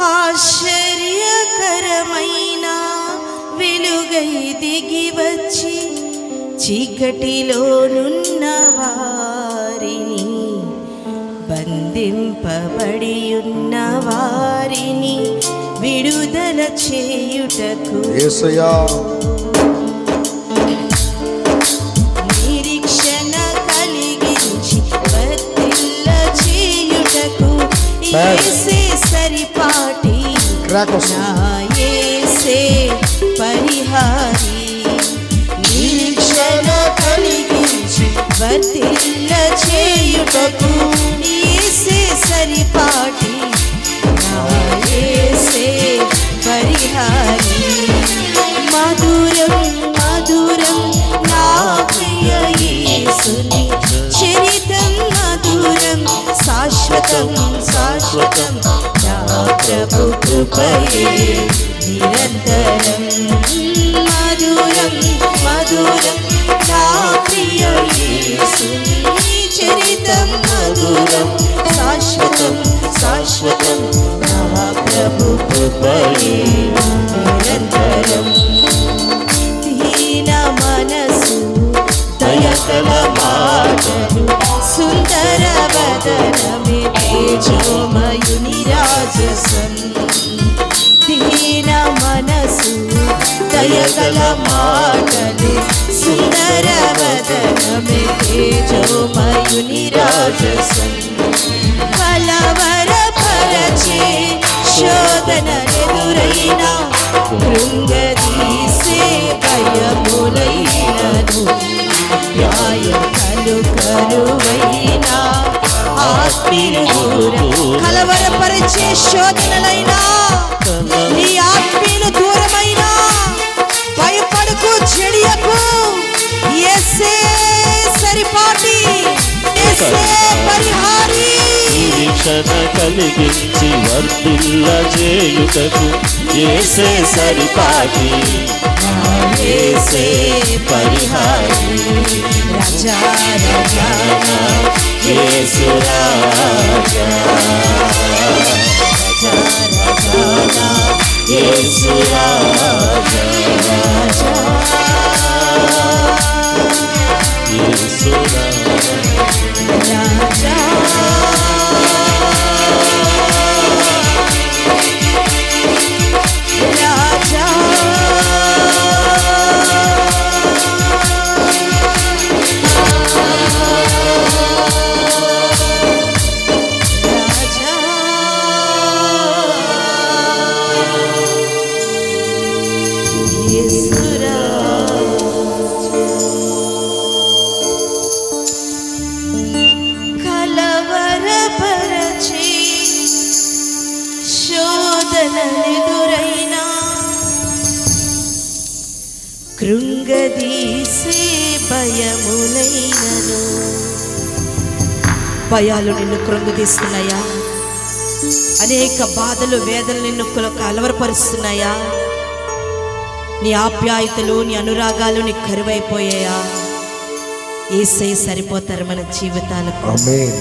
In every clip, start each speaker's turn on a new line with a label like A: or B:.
A: ఆశ్చర్యకరమైన వెలుగై దిగి వచ్చి చీకటిలోనున్న వారిని, బంధింపబడి ఉన్న వారిని విడుదల చేయుటకు
B: యేసయ్యా
A: నిరీక్షణ కలిగించి వర్ధిల్ల చేయుటకు యేసే సరిపాటి, నా యేసే పరిహారి. నిరీక్షణ కలిగించి వర్ధిల్ల చేయుటకు యేసే సరిపాటి, నా యేసే పరిహారి. మధురం మధురం నా ప్రియ యేసుని చరితం, మధురం శాశ్వతం శాశ్వతం నా ప్రభు కృపయే నిరంతరం. మధురం మధురం నా ప్రియ యేసుని చరితం, మధురం శాశ్వతం శాశ్వతం నా ప్రభు కృపయే నిరంతరం. దీన మనసు దయగల మాటలు, సుందర వదనమే తేజోమయుని రాజసం. దీన మనసు దయగల మాటలు, సుందర వదనమే తేజోమయుని రాజసం. కలవరపరచే శోధనలెదురైన, కృంగదీసే భయములైనను, న్యాయములు కరువైన ఆత్మీయులు దూరం. కలవరపరిచే శోధనలైనా, నీ ఆత్మీయులు దూరమైనా భయపడకు, చెడియకు. యేసే సరిపాటి, యేసే పరిహారి.
C: నిరీక్షణ కలిగించి వర్ధిల్ల చేయుటకు యేసే సరిపాటి, యేసే పరిహారి.
A: రాజా రాజా
C: యేసు రాజా,
A: రాజా రాజా
C: యేసు రాజా, యేసు
A: రాజా. కలవరపరచే శోధనలెదురైనా, కృంగదీసే భయములైనను. భయాలు నిన్ను కృంగదీస్తున్నాయా? అనేక బాధలు వేదనలు నిన్ను కలవరపరుస్తున్నాయా? నీ ఆప్యాయతలు, నీ అనురాగాలు నీ కరువైపోయాయా? యేసే సరిపోతారు మన జీవితాలకు.
B: ఆమేన్.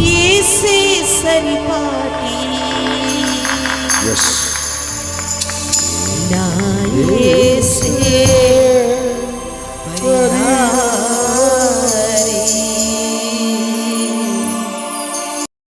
A: యేసే సరిపాటి.
B: yes